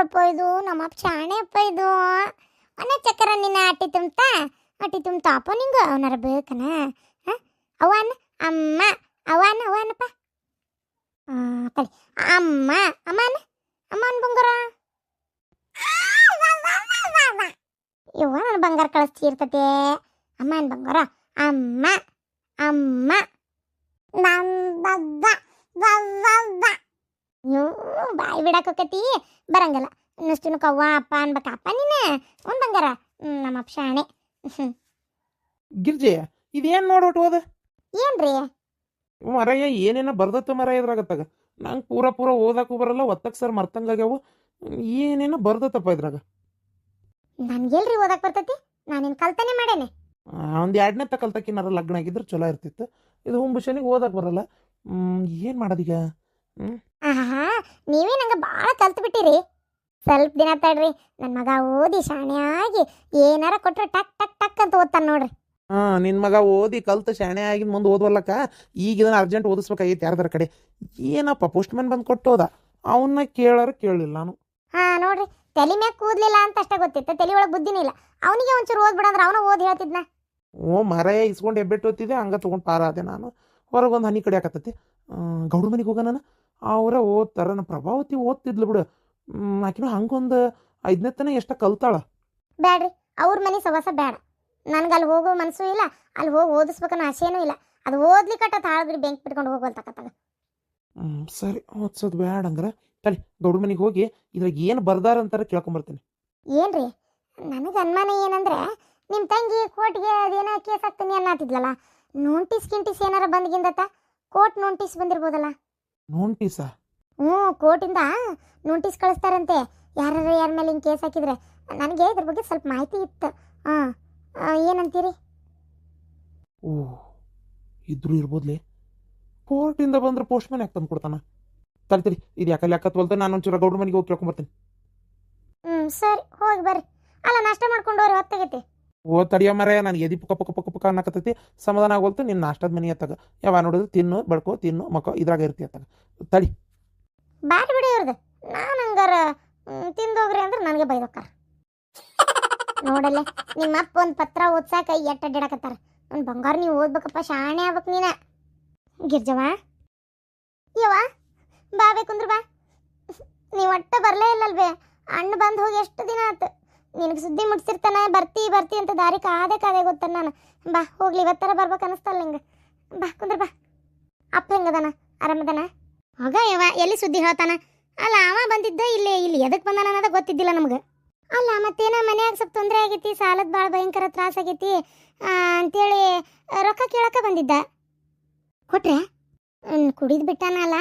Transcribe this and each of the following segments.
ಬಂಗಾರಪ್ಪ ಇದು ನಮ್ಮಪ್ಪ ಶಾಣೆ ಅಪ್ಪ ಇದು ಅನ್ನ ಚಕ್ಕರ ನಿನ್ನ ಅಟ್ಟಿ ತುಂಬ್ತಾ ಅಪ್ಪ ನಿಂಗ ಅವನಾರ ಬೇಕನ ಅವನ ಅಮ್ಮ ಅವನಪ್ಪ ತಡಿ ಅಮ್ಮ ಅಮ್ಮನ ಅಮ್ಮನ ಬಂಗಾರ ಇವ ನನ್ನ ಬಂಗಾರ ಕಳಿಸ್ತಿರ್ತತೆ ಅಮ್ಮನ ಬಂಗಾರ ಅಮ್ಮ ಅಮ್ಮ ನೀವು ಬಾಯಿ ಬಿಡಾಕತಿ ಬರಂಗಲ್ಲ ಇನ್ನಷ್ಟು ಕವ್ವ ಅಪ್ಪ ಅನ್ಬೇಕಪ್ಪ ನೀನು ಒಂದು ಬಂಗಾರ ನಮ್ಮಪ್ಪ ಶಾಣೆ ಗಿರ್ಜೆ ಇದೇನು ನೋಡ್ಬಿಟ್ಟು ಹೋದ ಏನ್ರಿ ಮರಯ್ಯ ಏನೇನ ಬರ್ದತ್ತ ಮರ ಇದ್ರಾಗತ್ತಾಗ ನಂಗೆ ಪೂರ ಓದಾಕು ಬರಲ್ಲ ಒತ್ತಕ್ಕೆ ಸರ್ ಮರ್ತಂಗಾಗ್ಯಾವು ಏನೇನೋ ಬರ್ದತ್ತಪ್ಪ ಇದ್ರಾಗ ನನ್ಗೆಲ್ರಿ ಓದಕ್ ಬರ್ತೈತಿ ನಾನೇನು ಕಲ್ತಾನೆ ಮಾಡೇನೆ ಒಂದು ಎರಡನೇ ಕಲ್ತಕ್ಕಿನಾರ ಲಗ್ನ ಆಗಿದ್ರೆ ಚಲೋ ಇರ್ತಿತ್ತು ಇದು ಹುಂಬುಷನಿಗೆ ಓದಕ್ಕೆ ಬರಲ್ಲ ಏನು ಮಾಡೋದೀಗ ಆಹಾ ನೀವೇ ನಂಗೆ ಭಾಳ ಕಲ್ತು ಬಿಟ್ಟಿರಿ ಸ್ವಲ್ಪ ದಿನ ತಡ್ರಿ ನನ್ನ ಮಗ ಓದಿ ಶಾಣೆ ಆಗಿ ಏನಾರ ಕೊಟ್ರೆ ಟಕ್ ಟಕ್ ಟಕ್ ಅಂತ ಓದ್ತಾನೆ ನೋಡ್ರಿ ನಿನ್ನ ಮಗ ಓದಿ ಕಲ್ತು ಶಾಣೆ ಆಗಿನ ಮುಂದೆ ಓದ್ವಲ್ಲಕ್ಕ ಈಗ ಇದನ್ನ ಅರ್ಜೆಂಟ್ ಓದಿಸ್ಬೇಕಾಗಿತ್ತು ಯಾರ್ದಾರ ಕಡೆ ಏನಪ್ಪ ಪೋಸ್ಟ್ ಮ್ಯಾನ್ ಬಂದು ಕೊಟ್ಟೋದ ಅವನ್ನ ಕೇಳಿಲ್ಲ ನಾನು ನೋಡ್ರಿ ತಲೆ ಮ್ಯಾಗ ಕೂದ್ಲಿಲ್ಲ ಅಂತ ಅಷ್ಟೇ ಗೊತ್ತಿತ್ತು ತಲೆ ಒಳಗೆ ಬುದ್ಧಿನೇ ಇಲ್ಲ ಅವನಿಗೆ ಒಂಚೂರು ಓದ್ಬಿಡಂದ್ರೆ ಅವನು ಓದಿ ಹೇಳ್ತಿದ್ನ ಮರಯ ಇಸ್ಕೊಂಡು ಎಬ್ಬೆಟ್ಟು ಓದ್ತಿದ್ದೆ ಹಂಗೆ ತೊಗೊಂಡು ಪಾರ ಆದೆ ನಾನು ಹೊರಗೊಂದು ಹನಿ ಕಡೆ ಹಾಕತ್ತೈತಿ ಗೌಡ್ರ ಮನೆಗೆ ಹೋಗ ನಾನು ಅವರ ಓದ್ತಾರ ನಮ್ಮ ಪ್ರಭಾವತಿ ಓದ್ತಿದ್ಲು ಬಿಡು ಆಕಿನೂ ಹಂಗೊಂದು 5ನೇ ತನ ಎಷ್ಟ ಕಲ್ತಾಳ ಬ್ಯಾಡ್ರಿ ಅವ್ರ ಮನೆ ಸವಾಸ ಬೇಡ ನನ್ಗೆ ಅಲ್ಲಿ ಹೋಗೋ ಮನಸ್ಸು ಇಲ್ಲ ಅಲ್ಲಿ ಹೋಗಿ ಓದಿಸ್ಬೇಕನ್ನೋ ಆಸೆನೂ ಇಲ್ಲ ಅದು ಓದ್ಲಿಕ್ಕಟ್ಟ ತಾಳ್ಬಿಡಿ ಬೆಂಕಿ ಬಿಟ್ಕೊಂಡು ಹೋಗೋಲ್ತಕ್ಕತ್ತಾಗ ಸರಿ ಓದ್ಸೋದು ಬ್ಯಾಡ ಹಂಗಾರ ತಡಿ ಗೌಡ್ರ ಮನೆಗೆ ಹೋಗಿ ಇದ್ರಾಗ ಏನು ಬರ್ದಾರ ಅಂತಾರ ಕೇಳ್ಕೊಂಬರ್ತೀನಿ ಏನ್ರಿ ನನಗೆ ಅನುಮಾನ ಏನಂದ್ರೆ ನಿಮ್ಮ ತಂಗಿ ಕೋರ್ಟ್ಗೆ ಅದೇನೋ ಕೇಸ್ ಹಾಕ್ತೀನಿ ಅನ್ನತ್ತಿದ್ಲಲ್ಲ ನೋಟಿಸ್ ಗಿಂಟಿಸ್ ಏನಾರ ಬಂದ್ಗಿಂದತ್ತ ಕೋರ್ಟ್ ನೋಟಿಸ್ ಬಂದಿರ್ಬೋದಲ್ಲ ನೋಟಿಸಾ ಕೋರ್ಟಿಂದ ನೋಟಿಸ್ ಕಳಿಸ್ತಾರಂತೆ ಯಾರ ಮೇಲೆ ಹಿಂಗೆ ಕೇಸ್ ಹಾಕಿದ್ರೆ ನನಗೆ ಇದ್ರ ಬಗ್ಗೆ ಸ್ವಲ್ಪ ಮಾಹಿತಿ ಇತ್ತು ಏನಂತೀರಿ ಇದ್ರು ಇರ್ಬೋದ್ಲಿ ಕೋರ್ಟಿಂದ ಬಂದ್ರೆ ಪೋಸ್ಟ್ ಮ್ಯಾನ್ ಯಾಕೆ ತಂದು ಕೊಡ್ತಾನ ತಡಿ ಇದು ಯಾಕಲ್ಲಿ ಯಾಕತ್ವಲ್ತ ನಾನು ಒಂಚೂರ ಗೌಡ್ರ ಮನೆಗೆ ಹೋಗಿ ಕೇಳ್ಕೊಂಬರ್ತೀನಿ ಸರಿ ಹೋಗಿ ಬರ್ರಿ ಅಲ್ಲ ನಾಷ್ಟ ಮಾಡ್ಕೊಂಡು ಹೋಗ್ರಿ ಹೊತ್ತಾಗೈತಿ ತಡಿಯ ಮರ ನನಗೆ ಎದಿ ಪುಕ್ಕ ಅನ್ನಕತ್ತೈತಿ ಸಮಾಧಾನ ಆಗೋಲ್ತು ನಿನ್ನ ನಾಷ್ಟದ ಮನೆ ಅತ್ತಾಗ ಯಾವ ನೋಡಿದ್ರು ತಿನ್ನು ಬಡ್ಕೋ ತಿನ್ನು ಮಕ್ಕೋ ಇದ್ರಾಗ ಇರ್ತಿ ಅತ್ತಾಗ ತಡಿ ಬ್ಯಾಟ್ ಬಿಡಿ ಇವ್ರದ್ದು ನಾನು ಹಂಗಾರ ತಿಂದೋಗ್ರಿ ಅಂದ್ರೆ ನನಗೆ ಬೈದೋಕ್ಕಾರ ನೋಡಲ್ಲ ನಿಮ್ಮ ಅಪ್ಪ ಒಂದು ಪತ್ರ ಓದ್ಸಾಕ ಎಟ್ಟ ಅಡ್ಡಾಡಕತ್ತಾರ ಒಂದು ಬಂಗಾರ ನೀವು ಓದ್ಬೇಕಪ್ಪ ಶಾಣೆ ಆಗ್ಬೇಕು ನೀನ ಗಿರ್ಜವ ಯವ್ವ ಬಾ ಕುಂದ್ರ ಬಾ ನೀವು ಒಟ್ಟ ಬರಲೇ ಇಲ್ಲಲ್ವೇ ಅಣ್ಣ ಬಂದು ಹೋಗಿ ಎಷ್ಟು ದಿನ ಆಯ್ತು ನಿನಗೆ ಸುದ್ದಿ ಮುಟ್ಸಿರ್ತಾನೆ ಬರ್ತಿ ಅಂತ ದಾರಿ ಕಾದೆ ಗೊತ್ತಾನ ನಾನು ಬಾ ಹೋಗ್ಲಿ ಇವತ್ತರ ಬರ್ಬೇಕು ಅನಿಸ್ತಲ್ಲ ಹಿಂಗೆ ಬಾ ಕುಂದ್ರ ಬಾ ಅಪ್ಪ ಹೆಂಗದಾನ ಆರಾಮದಾನ ಆಗ ಯವ ಎಲ್ಲಿ ಸುದ್ದಿ ಹೇಳ್ತಾನ ಅಲ್ಲ ಅವ ಬಂದಿದ್ದ ಇಲ್ಲಿ ಎದಕ್ಕೆ ಬಂದಾನ ಅನ್ನೋದ ಗೊತ್ತಿದ್ದಿಲ್ಲ ನಮ್ಗೆ ಅಲ್ಲ ಮತ್ತೇನ ಮನ್ಯಾಗ ಸ್ವಲ್ಪ ತೊಂದರೆ ಆಗೈತಿ ಸಾಲದ ಭಾಳ ಭಯಂಕರ ತ್ರಾಸ ಆಗೈತಿ ಅಂತೇಳಿ ರೊಕ್ಕ ಕೇಳಕ್ಕೆ ಬಂದಿದ್ದ ಕೊಟ್ರೆ ಕುಡಿದು ಬಿಟ್ಟಾನಲ್ಲ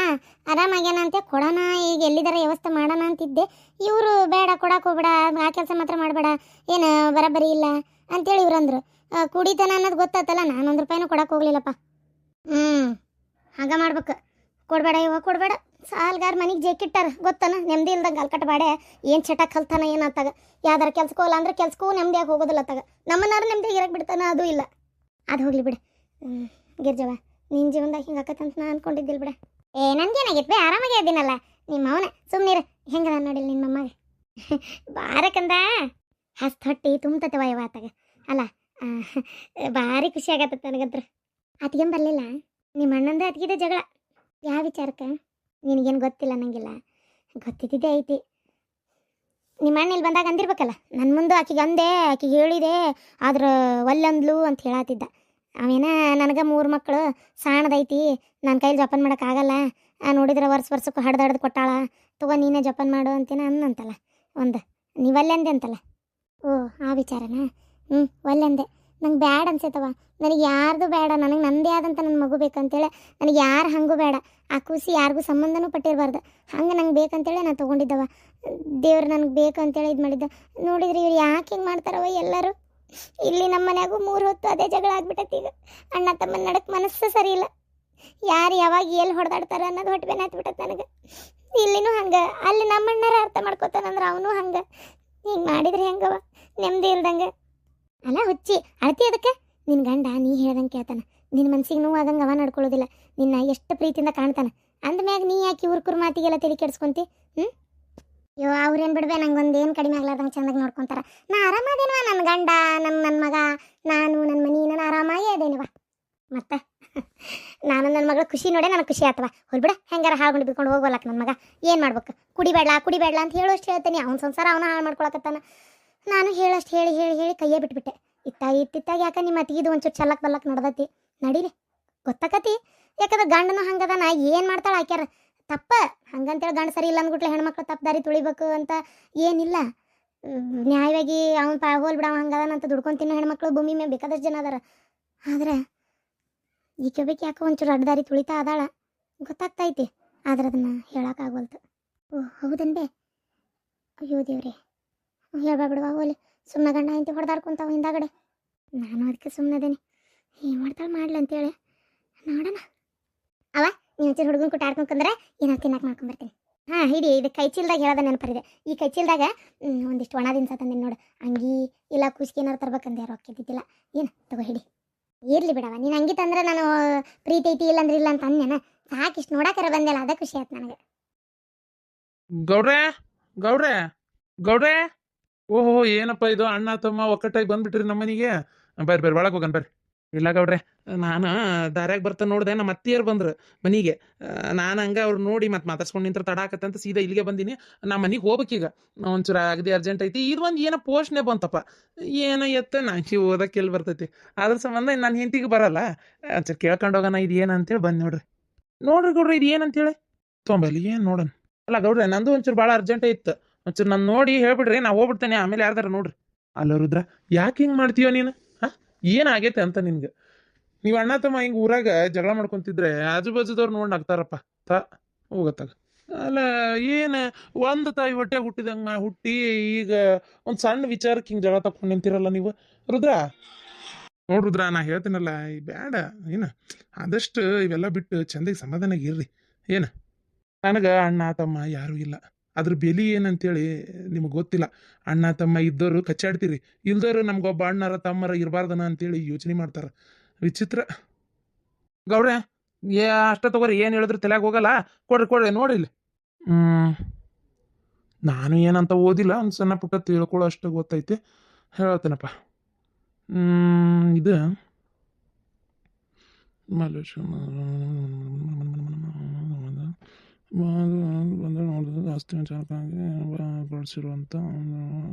ಆರಾಮಾಗ್ಯಾನಂತೆ ಕೊಡೋಣ ಈಗ ಎಲ್ಲಿದಾರ ವ್ಯವಸ್ಥೆ ಮಾಡೋಣ ಅಂತಿದ್ದೆ ಇವರು ಬೇಡ ಕೊಡಕ್ಕೆ ಹೋಗ್ಬೇಡ ಆ ಕೆಲಸ ಮಾತ್ರ ಮಾಡಬೇಡ ಏನು ಬರಬರಿ ಇಲ್ಲ ಅಂತೇಳಿ ಇವ್ರು ಅಂದರು ಕುಡಿತಾನ ಅನ್ನೋದು ಗೊತ್ತಾತಲ್ಲ ನಾನು 1 ರೂಪಾಯಿನೂ ಕೊಡಕ್ಕೆ ಹೋಗ್ಲಿಲ್ಲಪ್ಪ ಹಾಗೆ ಮಾಡ್ಬೇಕು ಕೊಡಬೇಡ ಇವಾಗ ಕೊಡಬೇಡ ಸಾಲ್ಗಾರ ಮನೆಗೆ ಜೇಕಿಟ್ಟಾರ ಗೊತ್ತಾನ ನೆಮ್ಮದಿ ಇಲ್ದಂಗೆ ಅಲ್ಕಟ್ಟ ಬಾಡೆ ಏನು ಚಟ ಕಲ್ತಾನ ಏನಾತಾಗ ಯಾವ್ದಾರ ಕೆಲ್ಸಕ್ಕೆ ಹೋಗಲ್ಲ ಅಂದ್ರೆ ಕೆಲ್ಸಕ್ಕೂ ನೆಮ್ಮದಿಯಾಗಿ ಹೋಗೋದಿಲ್ಲ ತಾಗ ನಮ್ಮನ್ನಾರು ನೆಮ್ಮದಿಯಾಗಿ ಇರಕ್ಕೆ ಬಿಡ್ತಾನ ಅದು ಇಲ್ಲ ಅದು ಹೋಗ್ಲಿ ಬಿಡು ಗಿರ್ಜವ ನಿನ್ನ ಜೀವನದಾಗ ಹಿಂಗೆ ಆಕತ್ತಂತ ನಾನು ಅನ್ಕೊಂಡಿದ್ದಿಲ್ಲ ಬಿಡ ನನಗೇನಾಗಿತ್ತು ಆರಾಮಾಗಿ ಇದ್ದೀನಲ್ಲ ನಿಮ್ಮ ಅವನ ಸುಮ್ಮನಿರು ಹೆಂಗದ ನೋಡಿಲ್ಲ ನಿಮ್ಮ ಅಮ್ಮಗೆ ಬಾರಕಂದ ಹಸ್ತ ಹೊಟ್ಟಿ ತುಂಬತತೆ ವಯವಾತಾಗ ಅಲ್ಲ ಭಾರಿ ಖುಷಿ ಆಗತ್ತ ನನಗಂತ್ರ ಅತಿಗೇನು ಬರಲಿಲ್ಲ ನಿಮ್ಮ ಅಣ್ಣಂದ ಅತಿಗಿದೆ ಜಗಳ ಯಾವ ವಿಚಾರಕ್ಕೆ ನಿನಗೇನು ಗೊತ್ತಿಲ್ಲ ನಂಗಿಲ್ಲ ಗೊತ್ತಿದ್ದೇ ಐತಿ ನಿಮ್ಮ ಅಣ್ಣ ಇಲ್ಲಿ ಬಂದಾಗ ಅಂದಿರ್ಬೇಕಲ್ಲ ನನ್ನ ಮುಂದೆ ಆಕಿಗೆ ಅಂದೆ ಆಕಿಗೆ ಹೇಳಿದೆ ಆದ್ರೆ ಒಲ್ಲಂದ್ಲು ಅಂತ ಹೇಳತ್ತಿದ್ದ ಅವೇನ ನನಗೆ 3 ಮಕ್ಕಳು ಸಾಣದೈತಿ ನನ್ನ ಕೈಲಿ ಜೋಪಾನ ಮಾಡೋಕ್ಕಾಗಲ್ಲ ನೋಡಿದ್ರೆ ವರ್ಷಕ್ಕೆ ಹಡ್ದು ಕೊಟ್ಟಾಳ ತಗೋ ನೀನೇ ಜೋಪಾನ ಮಾಡು ಅಂತೇನ ಅನ್ನಂತಲ್ಲ ಒಂದು ನೀವಲ್ಲಂದೆ ಅಂತಲ್ಲ ಓ ಆ ವಿಚಾರನಾ ಒಲ್ಲಂದೆ ನಂಗೆ ಬ್ಯಾಡ ಅನ್ಸೈತವ ನನಗೆ ಯಾರ್ದು ಬೇಡ ನನಗೆ ನಂದೇ ಆದಂಥ ನನ್ನ ಮಗು ಬೇಕಂತೇಳಿ ನನಗೆ ಯಾರು ಹಂಗೂ ಬೇಡ ಆ ಕೂಸಿ ಯಾರಿಗೂ ಸಂಬಂಧನೂ ಪಟ್ಟಿರಬಾರ್ದು ಹಂಗೆ ನಂಗೆ ಬೇಕಂತೇಳಿ ನಾನು ತೊಗೊಂಡಿದ್ದವ ದೇವ್ರು ನನಗೆ ಬೇಕಂತೇಳಿ ಇದು ಮಾಡಿದ್ದ ನೋಡಿದ್ರೆ ಇವ್ರು ಯಾಕೆ ಹಿಂಗೆ ಮಾಡ್ತಾರವ ಎಲ್ಲರೂ ಇಲ್ಲಿ ನಮ್ಮ ಮನ್ಯಾಗೂ 3 ಹೊತ್ತು ಅದೇ ಜಗಳ ಆಗ್ಬಿಟ್ಟೈತಿ ಈಗ ಅಣ್ಣ ತಮ್ಮನ ನಡಕ್ಕೆ ಮನಸ್ಸು ಸರಿ ಇಲ್ಲ ಯಾರು ಯಾವಾಗ ಎಲ್ಲಿ ಹೊಡೆದಾಡ್ತಾರೆ ಅನ್ನೋದು ಹೊಟ್ಟೆ ಬೇನೆ ಹತ್ಬಿಟ್ಟೈತೆ ನನಗೆ ಇಲ್ಲಿನೂ ಹಂಗೆ ಅಲ್ಲಿ ನಮ್ಮಣ್ಣರ ಅರ್ಥ ಮಾಡ್ಕೋತಾನಂದ್ರೆ ಅವನು ಹಂಗೆ ಹಿಂಗೆ ಮಾಡಿದ್ರೆ ಹೆಂಗವ ನೆಮ್ಮದಿ ಇಲ್ದಂಗೆ ಅಲ್ಲ ಹುಚ್ಚಿ ಅಳ್ತಿ ಅದಕ್ಕೆ ನಿನ್ನ ಗಂಡ ನೀ ಹೇಳ್ದಂಗೆ ಕೇಳ್ತಾನ ನಿನ್ನ ಮನ್ಸಿಗೆ ನೋವು ಆಗಂಗೆ ಅವ ನಡ್ಕೊಳ್ಳೋದಿಲ್ಲ ನಿನ್ನ ಎಷ್ಟು ಪ್ರೀತಿಯಿಂದ ಕಾಣ್ತಾನೆ ಅಂದಮ್ಯಾಗ ನೀ ಯಾಕೆ ಇವ್ರ ಮಾತಿಗೆಲ್ಲ ತಲೆ ಕೆಡಿಸ್ಕೊಂತಿ ಅಯ್ಯೋ ಅವ್ರೇನು ಬಿಡ್ಬೆ ನಂಗೊಂದು ಏನು ಕಡಿಮೆ ಆಗ್ಲಾರ್ದಂಗೆ ಚಂದಾಗಿ ನೋಡ್ಕೊಂತಾರ. ನಾ ಆರಾಮದೇನವ, ನನ್ನ ಗಂಡ, ನನ್ನ ಮಗ, ನಾನು, ನನ್ನ ಮನಿ, ನಾನು ಆರಾಮಾಗಿ ಅದೇನವ. ಮತ್ತೆ ನಾನು ನನ್ನ ಮಗಳ ಖುಷಿ ನೋಡೇ ನನಗೆ ಖುಷಿ ಆತವ. ಹೊಲ್ಬಿಡ ಹೆಂಗಾರ ಹಾಳ್ಕೊಂಡು ಬಿದ್ಕೊಂಡು ಹೋಗೋಲಕ್ಕ ನನ್ನ ಮಗ. ಏನು ಮಾಡ್ಬೇಕು, ಕುಡಿಬೇಡ ಅಂತ ಹೇಳೋಷ್ಟು ಹೇಳ್ತೇನೆ. ಅವ್ನ ಸಂಸಾರ ಅವನ ಹಾಳು ಮಾಡ್ಕೊಳಕತ್ತಾನ. ನಾನು ಹೇಳೋಷ್ಟು ಹೇಳಿ ಹೇಳಿ ಹೇಳಿ ಕೈಯೇ ಬಿಟ್ಬಿಟ್ಟೆ. ಇತ್ತಾಗ ಯಾಕೆ ನಿಮ್ಮ ಅತ್ತಿಗಿದು ಒಂಚೂರು ಚಲ್ಲಕ್ ಬಲ್ಲಕ್ ನಡ್ದತಿ. ನಡೀರಿ ಗೊತ್ತಾಕತಿ. ಯಾಕಂದ್ರೆ ಗಂಡನು ಹಂಗದ, ನಾ ಏನು ಮಾಡ್ತಾಳೆ ಆಕ್ಯಾರ ತಪ್ಪ. ಹಂಗಂತೇಳಿ ಗಂಡ ಸರಿ ಇಲ್ಲ ಅಂದ್ಬಿಟ್ಲೆ ಹೆಣ್ಮಕ್ಳು ತಪ್ಪು ದಾರಿ ತುಳಿಬೇಕು ಅಂತ ಏನಿಲ್ಲ. ನ್ಯಾಯವಾಗಿ ಅವ್ನು ಹೋಲ್ ಬಿಡ ಹಂಗದಾನಂತ ದುಡ್ಕೊಂಡು ತಿನ್ನೋ ಹೆಣ್ಮಕ್ಳು ಭೂಮಿ ಮೇಲೆ ಬೇಕಾದಷ್ಟು ಜನ ಅದಾರ. ಆದ್ರೆ ಈಕೆ ಬೇಕು ಯಾಕೋ ಒಂಚೂರು ಅಡ್ಡದಾರಿ ತುಳಿತಾ ಅದಾಳ, ಗೊತ್ತಾಗ್ತೈತಿ. ಆದ್ರೆ ಅದನ್ನು ಹೇಳೋಕ್ಕಾಗವಲ್ತು. ಓ ಹೌದನ್ ಬೇ. ಅಯ್ಯೋ ದೇವ್ರೆ, ಹೇಳ್ಬಾಬಿಡುವ ಹೋಲಿ. ಸುಮ್ಮನೆ ಗಂಡ ಇಂತಿ ಹೊಡೆದಾಡ್ಕೊಂತಾವ ಹಿಂದಾಗಡೆ. ನಾನು ಅದಕ್ಕೆ ಸುಮ್ಮನದೇನೆ, ಏನು ಮಾಡ್ತಾಳೆ ಮಾಡ್ಲಿ ಅಂತೇಳಿ ನೋಡೋಣ. ಅವ ನೀವು ಒಂಚೂರು ಹುಡುಗನ ಕೊಟ್ಟು ಆಡ್ಕೊಂಡ್ರೆ ಏನಾದ್ರು ತಿನ್ನಕ್ಕೆ ಮಾಡ್ಕೊಂಬರ್ತೀನಿ. ಹಾಂ ಹಿಡಿ, ಇದು ಕೈ ಚೀಲ್ದಾಗ ಹೇಳೋದ ನೆನಪರಿದೆ. ಈ ಕೈ ಚೀಲ್ದಾಗ ಒಂದಿಷ್ಟು ಒಣ ದಿನಸ ತಂದೇನು ನೋಡು. ಅಂಗಿ ಇಲ್ಲ ಕುಸ್ಕಿ ಏನಾರು ತರ್ಬೇಕಂದೆ ಯಾರು ಹಾಕಿದ್ದಿಲ್ಲ. ಏನು ತಗೋ ಹಿಡಿ. ಇರ್ಲಿ ಬಿಡವ, ನೀನು ಅಂಗಿ ತಂದ್ರೆ ನಾನು ಪ್ರೀತಿ ಐತಿ ಇಲ್ಲಂದ್ರೆ ಇಲ್ಲ ಅಂತ ಅಂದೇನ. ಸಾಕಿಷ್ಟು ನೋಡಾಕರ ಬಂದೆಲ್ಲ, ಅದ ಖುಷಿ ಆಯ್ತು ನನಗೆ. ಗೌಡ್ರೆ ಗೌಡ್ರೆ ಗೌಡ್ರೆ, ಓಹೋ ಏನಪ್ಪ ಇದು, ಅಣ್ಣ ತಮ್ಮ ಒಕ್ಕಟ್ಟಾಗಿ ಬಂದ್ಬಿಟ್ರಿ ನಮ್ಮ ಮನೆಗೆ. ಬರ್ರಿ ಒಳಗೆ ಹೋಗನ್ ಬರ್ರಿ. ಇಲ್ಲ ಗೌಡ್ರೆ, ನಾನು ದಾರ್ಯಾಗ ಬರ್ತಾ ನೋಡಿದೆ, ನಮ್ಮ ಅತ್ತಿಯರು ಬಂದ್ರು ಮನೆಗೆ. ನಾನು ಹಂಗೆ ಅವ್ರು ನೋಡಿ ಮತ್ತೆ ಮಾತಾಡ್ಸ್ಕೊಂಡು ನಿಂತ್ರ ತಡಾಕತ್ತಂತ ಸೀದಾ ಇಲ್ಲಿಗೆ ಬಂದೀನಿ. ನಮ್ಮ ಮನೆಗೆ ಹೋಗ್ಬೇಕೀಗ, ಒಂಚೂರು ಅಗದಿ ಅರ್ಜೆಂಟ್ ಐತಿ. ಇದು ಒಂದು ಏನೋ ಪೋಸ್ಟ್ನೇ ಬಂತಪ್ಪ, ಏನೋ ಎತ್ತ ನಂಗೆ ಓದಕ್ಕೆ ಎಲ್ಲಿ ಬರ್ತೈತಿ. ಅದ್ರ ಸಂಬಂಧ ನನ್ನ ಹೆಂಡತಿಗೆ ಬರಲ್ಲ. ಒಂಚೂರು ಕೇಳ್ಕೊಂಡು ಹೋಗೋಣ ಇದು ಏನಂತೇಳಿ ಬಂದು ನೋಡ್ರಿ ಗೌಡ್ರೆ, ಇದು ಏನಂತೇಳಿ ತೊಂಬಲ್ಲಿ ಏನು ನೋಡೋಣ. ಅಲ್ಲ ಗೌಡ್ರೆ, ನಂದು ಒಂಚೂರು ಭಾಳ ಅರ್ಜೆಂಟ್ ಇತ್ತು. ಒಂಚೂರು ನಾನು ನೋಡಿ ಹೇಳ್ಬಿಡ್ರಿ, ನಾ ಹೋಗ್ಬಿಡ್ತೇನೆ. ಆಮೇಲೆ ಯಾರ್ದಾರ ನೋಡ್ರಿ. ಅಲ್ಲ ರುದ್ರ, ಯಾಕೆ ಹಿಂಗೆ ಮಾಡ್ತೀಯೋ ನೀನು? ಹಾಂ, ಏನಾಗೈತೆ ಅಂತ ನಿನ್ಗೆ? ನೀವು ಅಣ್ಣ ತಮ್ಮ ಹಿಂಗೆ ಊರಾಗ ಜಗಳ ಮಾಡ್ಕೊತಿದ್ರೆ ಆಜು ಬಾಜುದವ್ರು ನೋಡಿ ನಗ್ತಾರಪ್ಪ. ಹೋಗತ್ತಾಗ. ಅಲ್ಲ ಏನು, ಒಂದು ತಾಯಿ ಹೊಟ್ಟೆ ಹುಟ್ಟಿದಂಗೆ ಹುಟ್ಟಿ ಈಗ ಒಂದು ಸಣ್ಣ ವಿಚಾರಕ್ಕೆ ಹಿಂಗೆ ಜಗಳ ತಕೊಂಡು ನಿಂತಿರಲ್ಲ ನೀವು ರುದ್ರ. ನೋಡ್ರುದ್ರ, ನಾ ಹೇಳ್ತೀನಲ್ಲ, ಈ ಬೇಡ ಏನು, ಆದಷ್ಟು ಇವೆಲ್ಲ ಬಿಟ್ಟು ಚಂದಾಗಿ ಸಮಾಧಾನಾಗಿ ಇರ್ರಿ. ಏನು, ನನಗೆ ಅಣ್ಣ ತಮ್ಮ ಯಾರೂ ಇಲ್ಲ. ಅದ್ರ ಬೆಲೆ ಏನಂತೇಳಿ ನಿಮಗೆ ಗೊತ್ತಿಲ್ಲ. ಅಣ್ಣ ತಮ್ಮ ಇದ್ದವರು ಕಚ್ಚಾಡ್ತೀರಿ, ಇಲ್ದವರು ನಮ್ಗೊಬ್ಬ ಅಣ್ಣರ ತಮ್ಮರ ಇರಬಾರ್ದನ ಅಂತೇಳಿ ಯೋಚನೆ ಮಾಡ್ತಾರೆ. ವಿಚಿತ್ರ. ಗೌಡ್ರೆ ಅಷ್ಟ ತಗೋರಿ, ಏನು ಹೇಳಿದ್ರು ತಲೆಯಾಗ ಹೋಗಲ್ಲ. ಕೊಡ್ರಿ ನೋಡಿ ಇಲ್ಲಿ. ನಾನು ಏನಂತ ಓದಿಲ್ಲ, ಒಂದು ಸಣ್ಣ ಪುಟ್ಟ ತಿಳ್ಕೊಳ್ಳೋ ಅಷ್ಟು ಗೊತ್ತೈತಿ, ಹೇಳ್ತೇನಪ್ಪ. ಇದು ಆಸ್ತಿ ವಿಚಾರಕ್ಕಾಗಿ ಬಳಸಿರುವಂಥ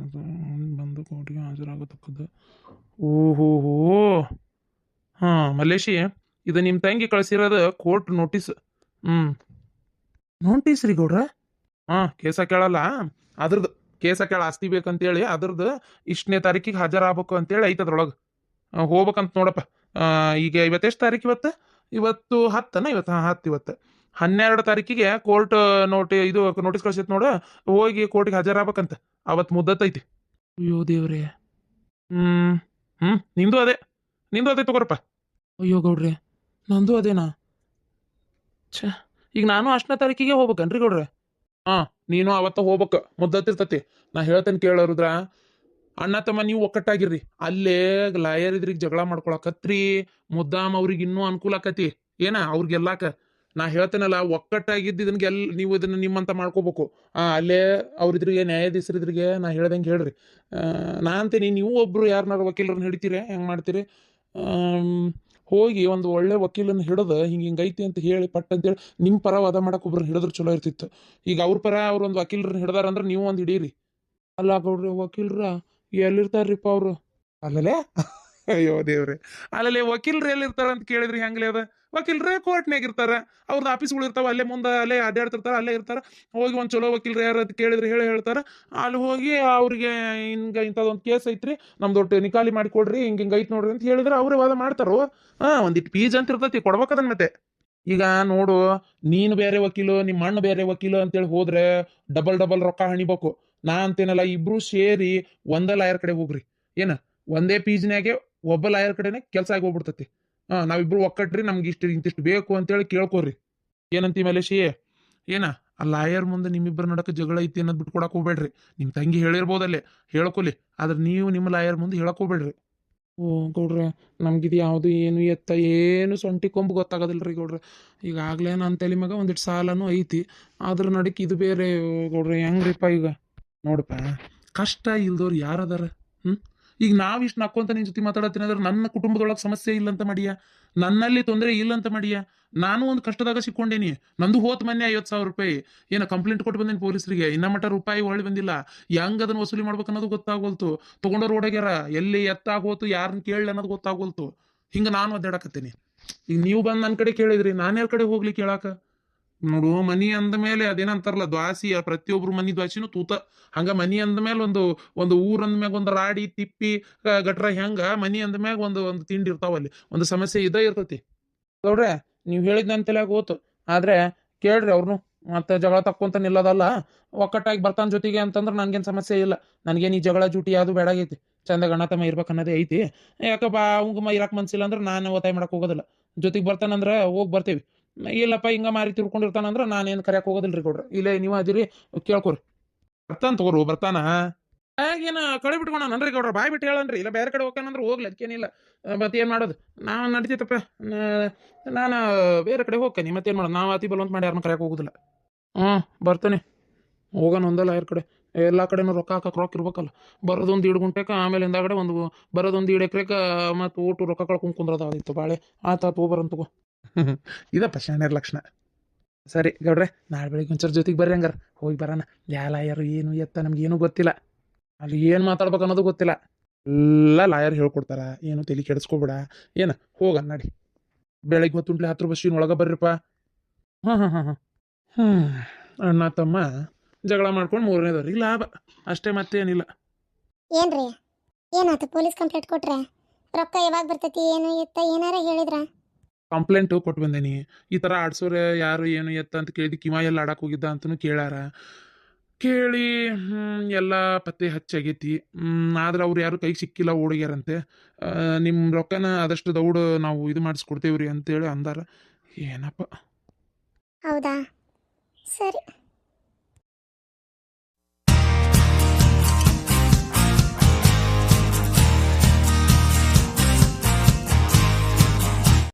ಬಂದು ಕೋರ್ಟಿಗೆ ಹಾಜರಾಗತಕ್ಕದ್ದು. ಓಹೋ ಹಾಂ ಮಲ್ಲೇಶಿ, ಇದು ನಿಮ್ಮ ತಂಗಿ ಕಳಿಸಿರೋದು ಕೋರ್ಟ್ ನೋಟಿಸ್. ನೋಟಿಸ್ ರೀ ಗೌಡ್ರ? ಹಾಂ, ಕೇಸ ಕೇಳಲ್ಲ ಅದ್ರದ್ದು, ಕೇಸ ಕೇಳ ಆಸ್ತಿ ಬೇಕಂತೇಳಿ ಅದ್ರದ್ದು ಇಷ್ಟನೇ ತಾರೀಕಿಗೆ ಹಾಜರಾಗಬೇಕು ಅಂತೇಳಿ ಐತೆ ಅದ್ರೊಳಗೆ. ಹೋಗ್ಬೇಕಂತ ನೋಡಪ್ಪ. ಈಗ ಇವತ್ತೆಷ್ಟು ತಾರೀಕು? ಇವತ್ತು 10 ಇವತ್ತು. ಹಾಂ 10 ಇವತ್ತು. 12 ತಾರೀಕಿಗೆ ಕೋರ್ಟ್ ಇದು ನೋಟಿಸ್ ಕಳ್ಸೈತೆ ನೋಡು, ಹೋಗಿ ಕೋರ್ಟಿಗೆ ಹಾಜರಾಗಬೇಕಂತ. ಅವತ್ತು ಮುದ್ದತ್ತೈತಿ. ಅಯ್ಯೋ ದೇವ್ರೆ. ನಿಂದು ಅದೇ ತಗೋರಪ್ಪ. ಅಯ್ಯೋ ಗೌಡ್ರೆ, ನಂದು ಅದೇನಾ? ಈಗ ನಾನು 8ನೇ ತಾರೀಕಿಗೆ ಹೋಗ್ಬೇಕನ್ರಿ ಗೌಡ್ರೆ? ಹಾಂ, ನೀನು ಅವತ್ತ ಹೋಗ್ಬೇಕು, ಮುದ್ದತ್ತಿರ್ತತಿ. ನಾ ಹೇಳ್ತೇನೆ ಕೇಳೋರುದ್ರ, ಅಣ್ಣ ತಮ್ಮ ನೀವು ಒಕ್ಕಟ್ಟಾಗಿರ್ರಿ. ಅಲ್ಲೇ ಲಾಯರ್ ಇದ್ರಿಗೆ ಜಗಳ ಮಾಡ್ಕೊಳಕತ್ರಿ, ಮುದ್ದಾಮ್ ಅವ್ರಿಗೆ ಇನ್ನೂ ಅನುಕೂಲ ಆಕತಿ ಏನ ಅವ್ರಿಗೆಲ್ಲಾಕ. ನಾ ಹೇಳ್ತೇನಲ್ಲ, ಒಕ್ಕಟ್ಟಾಗಿದ್ದು ನೀವು ಇದನ್ನ ನಿಮ್ಮಂತ ಮಾಡ್ಕೋಬೇಕು. ಅಲ್ಲೇ ಅವ್ರಿದ್ರಿಗೆ ನ್ಯಾಯಾಧೀಶರಿದ್ರಿಗೆ ನಾ ಹೇಳ್ದಂಗೆ ಹೇಳ್ರಿ. ನಾ ಅಂತೀನಿ, ನೀವು ಒಬ್ರು ಯಾರನ್ನಾರು ವಕೀಲರನ್ನ ಹಿಡಿತೀರಿ, ಹೆಂಗೆ ಮಾಡ್ತೀರಿ? ಹೋಗಿ ಒಂದು ಒಳ್ಳೆ ವಕೀಲನ್ನು ಹಿಡಿದು ಹಿಂಗೆ ಐತಿ ಅಂತ ಹೇಳಿ ಪಟ್ ಅಂತೇಳಿ ನಿಮ್ಮ ಪರ ವಾದ ಮಾಡಕ್ಕೆ ಒಬ್ರನ್ನ ಹಿಡಿದ್ರೆ ಚಲೋ ಇರ್ತಿತ್ತು. ಈಗ ಅವ್ರ ಪರ ಅವ್ರು ಒಂದು ವಕೀಲರನ್ನ ಹಿಡ್ದಾರಂದ್ರೆ ನೀವು ಒಂದು ಹಿಡೀರಿ. ಅಲ್ಲ ಗೌಡ್ರಿ, ವಕೀಲರ ಎಲ್ಲಿರ್ತಾರ್ರಿಪ್ಪ ಅವರು? ಅಲ್ಲಲೇ ಅಯ್ಯೋ ದೇವ್ರೆ, ಅಲ್ಲಲ್ಲೇ ವಕೀಲರು ಎಲ್ಲಿರ್ತಾರ ಅಂತ ಕೇಳಿದ್ರಿ ಹೆಂಗ್ಲೇ ಅದ? ವಕೀಲರೇ ಕೋರ್ಟ್ನಾಗ ಇರ್ತಾರ, ಅವ್ರದ್ದು ಆಫೀಸ್ಗಳು ಇರ್ತಾವ, ಅಲ್ಲೇ ಮುಂದೆ ಅಲ್ಲೇ ಅಡ್ಡಾಡ್ತಿರ್ತಾರ, ಅಲ್ಲೇ ಇರ್ತಾರ. ಹೋಗಿ ಒಂದು ಚಲೋ ವಕೀಲರು ಯಾರು ಅಂತ ಕೇಳಿದ್ರೆ ಹೇಳ್ತಾರ. ಅಲ್ಲಿ ಹೋಗಿ ಅವ್ರಿಗೆ ಹಿಂಗೆ ಇಂಥದ್ದೊಂದು ಕೇಸ್ ಐತ್ರಿ, ನಮ್ದು ಒಟ್ಟು ನಿಕಾಲಿ ಮಾಡಿಕೊಡ್ರಿ, ಹಿಂಗೆ ಐತ್ ನೋಡ್ರಿ ಅಂತ ಹೇಳಿದ್ರೆ ಅವರೇ ವಾದ ಮಾಡ್ತಾರೋ. ಒಂದಿಟ್ಟು ಫೀಸ್ ಅಂತ ಇರ್ತೈತಿ, ಕೊಡ್ಬೇಕದನ್ ಮತ್ತೆ. ಈಗ ನೋಡು, ನೀನು ಬೇರೆ ವಕೀಲು, ನಿಮ್ಮ ಅಣ್ಣ ಬೇರೆ ವಕೀಲು ಅಂತೇಳಿ ಹೋದ್ರೆ ಡಬಲ್ ರೊಕ್ಕ ಹಣಿಬೇಕು. ನಾ ಅಂತೇನಲ್ಲ, ಇಬ್ರು ಸೇರಿ ಒಂದೇ ಲಾಯರ್ ಕಡೆ ಹೋಗ್ರಿ. ಏನ ಒಂದೇ ಪೀಜ್ನಾಗೆ ಒಬ್ಬ ಲಾಯರ್ ಕಡೆನೆ ಕೆಲಸ ಆಗಿ ಹೋಗ್ಬಿಡ್ತತಿ. ನಾವಿಬ್ರು ಒಕ್ಕಟ್ರಿ, ನಮ್ಗೆ ಇಂತಿಷ್ಟು ಬೇಕು ಅಂತೇಳಿ ಕೇಳ್ಕೊರಿ. ಏನಂತೀ ಮಲೇಶಿ? ಏನ ಆ ಲಾಯರ್ ಮುಂದೆ ನಿಮ್ಮಿಬ್ಬರ ನಡಕ ಜಗಳ ಐತಿ ಅನ್ನೋದು ಬಿಟ್ಕೊಡಕ್ ಹೋಗ್ಬೇಡ್ರಿ. ನಿಮ್ಮ ತಂಗಿ ಹೇಳಿರ್ಬೋದಲ್ಲೇ ಹೇಳ್ಕೊಲಿ, ಆದ್ರೆ ನೀವು ನಿಮ್ಮ ಲಾಯರ್ ಮುಂದೆ ಹೇಳಕ್ ಹೋಗ್ಬೇಡ್ರಿ. ಓ ಗೌಡ್ರೆ, ನಮ್ಗಿದು ಯಾವುದು ಏನು ಎತ್ತ ಏನು ಸೊಂಟಿ ಕೊಂಬು ಗೊತ್ತಾಗೋದಿಲ್ಲ ರೀ ಗೌಡ್ರೆ. ಈಗಾಗಲೇ ನನ್ನ ತಲೆ ಮ್ಯಾಗ ಒಂದಿಟ್ಟು ಸಾಲನೂ ಐತಿ, ಅದ್ರ ನಡಕ್ಕೆ ಇದು ಬೇರೆ. ಗೌಡ್ರೆ ಹೆಂಗ್ರಿಪ್ಪ ಈಗ? ನೋಡಪ್ಪ, ಕಷ್ಟ ಇಲ್ದವ್ರು ಯಾರದಾರ? ಹ್ಞೂ. ಈಗ ನಾವು ಇಷ್ಟು ನಕ್ಕೊಂತ ನಿನ್ನ ಜೊತೆ ಮಾತಾಡತ್ತೀನಿ ಅಂದ್ರೆ ನನ್ನ ಕುಟುಂಬದೊಳಗೆ ಸಮಸ್ಯೆ ಇಲ್ಲಂತ ಮಾಡಿಯ, ನನ್ನಲ್ಲಿ ತೊಂದರೆ ಇಲ್ಲಂತ ಮಾಡಿಯ. ನಾನು ಒಂದು ಕಷ್ಟದಾಗ ಸಿಕ್ಕೊಂಡೇನಿ. ನಂದು ಹೋತ್ ಮೊನ್ನೆ 50,000 ರೂಪಾಯಿ ಏನೋ ಕಂಪ್ಲೇಂಟ್ ಕೊಟ್ಟು ಬಂದೇನಿ ಪೊಲೀಸರಿಗೆ. ಇನ್ನ ಮಟ್ಟ ರೂಪಾಯಿ ಹೊಳ್ಳಿ ಬಂದಿಲ್ಲ. ಹೆಂಗ್ ಅದನ್ನ ವಸೂಲಿ ಮಾಡ್ಬೇಕು ಅನ್ನೋದು ಗೊತ್ತಾಗೋಲ್ತು. ತಗೊಂಡವ್ರು ಓಡಾಗ್ಯಾರ, ಎಲ್ಲಿ ಎತ್ತಾಗೋತು, ಯಾರನ್ನ ಕೇಳಲಿ ಅನ್ನೋದು ಗೊತ್ತಾಗೋಲ್ತು. ಹಿಂಗೆ ನಾನು ಒದ್ದಾಡಕತ್ತೀನಿ. ಈಗ ನೀವು ಬಂದು ನನ್ನ ಕಡೆ ಕೇಳಿದ್ರಿ, ನಾನು ಯಾರ ಕಡೆ ಹೋಗ್ಲಿ ಕೇಳಾಕ? ನೋಡು, ಮನಿ ಅಂದ ಮೇಲೆ ಅದೇನಂತಾರಲ್ಲ, ದ್ವಾಸಿ, ಪ್ರತಿಯೊಬ್ರು ಮನಿ ದ್ವಾಸಿನೂ ತೂತ. ಹಂಗ ಮನಿ ಅಂದ ಮೇಲೆ ಒಂದು ಊರ್ ಅಂದ ಮ್ಯಾಗ ಒಂದು ರಾಡಿ ತಿಪ್ಪಿ ಗಟ್ರ, ಹೆಂಗ ಮನಿ ಅಂದ ಮ್ಯಾಗ ಒಂದು ತಿಂಡಿ ಇರ್ತಾವಲ್ಲಿ, ಒಂದು ಸಮಸ್ಯೆ ಇದೇ ಇರ್ತೈತಿ. ನೋಡ್ರೆ, ನೀವು ಹೇಳಿದ್ ನನ್ನ ತಲೆಯಾಗ ಹೋತು. ಆದ್ರೆ ಕೇಳ್ರಿ ಅವ್ರನ್ನು, ಮತ್ತೆ ಜಗಳ ತಕ್ಕೊಂತ ನಿಲ್ಲೋದಲ್ಲ. ಒಕ್ಕಟ್ಟಾಗಿ ಬರ್ತಾನ ಜೊತೆಗೆ ಅಂತಂದ್ರೆ ನನ್ಗೇನು ಸಮಸ್ಯೆ ಇಲ್ಲ. ನನಗೇನು ಈ ಜಗಳ ಜೂಟಿ ಯಾವುದು ಬೇಡಾಗೈತಿ. ಚಂದ ಗಣ ತಮ್ಮ ಇರ್ಬೇಕು ಅನ್ನೋದೇ ಐತಿ. ಯಾಕಪ್ಪ ಅವಂಗ ಇರಾಕ್ ಮನ್ಸಿಲ್ಲ ಅಂದ್ರೆ ನಾನು ಒತ್ತಾಯ ಮಾಡಕ್ ಹೋಗೋದಿಲ್ಲ. ಜೊತೆಗೆ ಬರ್ತಾನಂದ್ರೆ ಹೋಗಿ ಬರ್ತೀವಿ. ಇಲ್ಲಪ್ಪ ಹಿಂಗ ಮಾರಿ ತಿರ್ಕೊಂಡಿರ್ತಾನಂದ್ರೆ ನಾನೇನು ಕರೆಯಕ್ ಹೋಗೋದಿಲ್ರಿ ಗೌಡ್ರ. ಇಲ್ಲೇ ನೀವು ಅದಿರಿ, ಕೇಳ್ಕೊರಿ. ಬರ್ತಾನ ತಗೋರು, ಬರ್ತಾನ. ಏನು ಕಳಿ ಬಿಟ್ಕೊಣ ನನ್ರಿ ಗೌಡ್ರ, ಬಾಯ್ ಬಿಟ್ಟು ಹೇಳನ್ರಿ. ಇಲ್ಲ ಬೇರೆ ಕಡೆ ಹೋಗ್ತಾನಂದ್ರೆ ಹೋಗ್ಲಿ, ಅದಕ್ಕೇನಿಲ್ಲ. ಮತ್ತೆ ಏನು ಮಾಡೋದು, ನಾವು ನಡಿತೈತಪ್ಪ. ನಾನು ಬೇರೆ ಕಡೆ ಹೋಗ್ತೀನಿ, ಮತ್ತೇನು ಮಾಡೋದು. ನಾವು ಅತಿ ಬಲವಂತ ಮಾಡಿ ಯಾರನ್ನ ಕರೆಯಕ್ಕೆ ಹೋಗುದಿಲ್ಲ. ಹ್ಞೂ, ಬರ್ತಾನೆ. ಹೋಗೋಣ ಒಂದಲ್ಲ ಯಾರ ಕಡೆ, ಎಲ್ಲ ಕಡೆನೂ ರೊಕ್ಕ ಹಾಕಕ್ಕೆ ರೊಕ್ಕ ಇರ್ಬೇಕಲ್ಲ. ಬರೋದೊಂದು 2 ಗುಂಟೆಗೆ, ಆಮೇಲೆ ಹಿಂದಾಗಡೆ ಬರೋದೊಂದು 2 ಎಕರೆಗೆ, ಮತ್ತು ಓಟು ರೊಕ್ಕ ಕಳ್ಕೊಂಡು ಕುಂದ್ರದಾಗಿತ್ತು ಬಾಳೆ. ಆತ ಹೋಗ್ಬರಂತ ತಗೋ. ಇದಪ್ಪ ಶಾಣ್ಯರ ಲಕ್ಷಣ. ಸರಿ ಗೌಡ್ರೆ, ನಾಳೆ ಬೆಳಿಗ್ಗೆ ಒಂಚೂರು ಜೊತೆಗೆ ಬರ್ರಿ, ಹಂಗಾರ ಹೋಗಿ ಬರೋಣ. ಲಾಯರು ಏನು ಎತ್ತ ನಮ್ಗೇನು ಗೊತ್ತಿಲ್ಲ, ಅಲ್ಲಿ ಏನು ಮಾತಾಡ್ಬೇಕು ಅನ್ನೋದು ಗೊತ್ತಿಲ್ಲ. ಎಲ್ಲ ಲಾಯರ್ ಹೇಳ್ಕೊಡ್ತಾರ, ಏನು ತಲೆ ಕೆಡಿಸ್ಕೊಬೇಡ. ಏನು ಹೋಗ ನಡಿ, ಬೆಳಗ್ಗೆ ಹೊತ್ತುಂಟ್ಲೆ 10 ಬಸ್ಸಿನ ಒಳಗೆ ಬರ್ರಿಪ್ಪ. ಹಾಂ ಹಾಂ ಹಾಂ ಹಾಂ. ಅಣ್ಣ ತಮ್ಮ ಜಗಳ ಮಾಡ್ಕೊಂಡು 3ನೇದವ್ರಿಗೆ ಲಾಭ ಅಷ್ಟೇ, ಮತ್ತೇನಿಲ್ಲ. ಏನ್ರಿ, ಏನಾಯ್ತು? ಪೊಲೀಸ್ ಕಂಪ್ಲೇಂಟ್ ಕೊಟ್ರೆ ರೊಕ್ಕ ಯಾವಾಗ ಬರ್ತೈತಿ ಏನು ಎತ್ತ ಏನಾರ ಹೇಳಿದ್ರ? ಕಂಪ್ಲೇಂಟು ಕೊಟ್ಟು ಬಂದೇನಿ. ಈ ಥರ ಆಡ್ಸೋರೆ ಯಾರು ಏನು ಎತ್ತ ಅಂತ ಕೇಳಿದ್ದು, ಕಿವ ಎಲ್ಲ ಆಡಕ್ಕೆ ಹೋಗಿದ್ದ ಅಂತಲೂ ಕೇಳ್ಯಾರ. ಕೇಳಿ ಎಲ್ಲ ಪತ್ತೆ ಹಚ್ಚಾಗೈತಿ. ಆದ್ರೆ ಅವ್ರು ಯಾರು ಕೈಗೆ ಸಿಕ್ಕಿಲ್ಲ, ಓಡಿಗ್ಯಾರಂತೆ. ನಿಮ್ಮ ರೊಕ್ಕನ ಆದಷ್ಟು ದೌಡು ನಾವು ಇದು ಮಾಡಿಸ್ಕೊಡ್ತೇವ್ರಿ ಅಂತೇಳಿ ಅಂದಾರ. ಏನಪ್ಪ. ಹೌದಾ, ಸರಿ.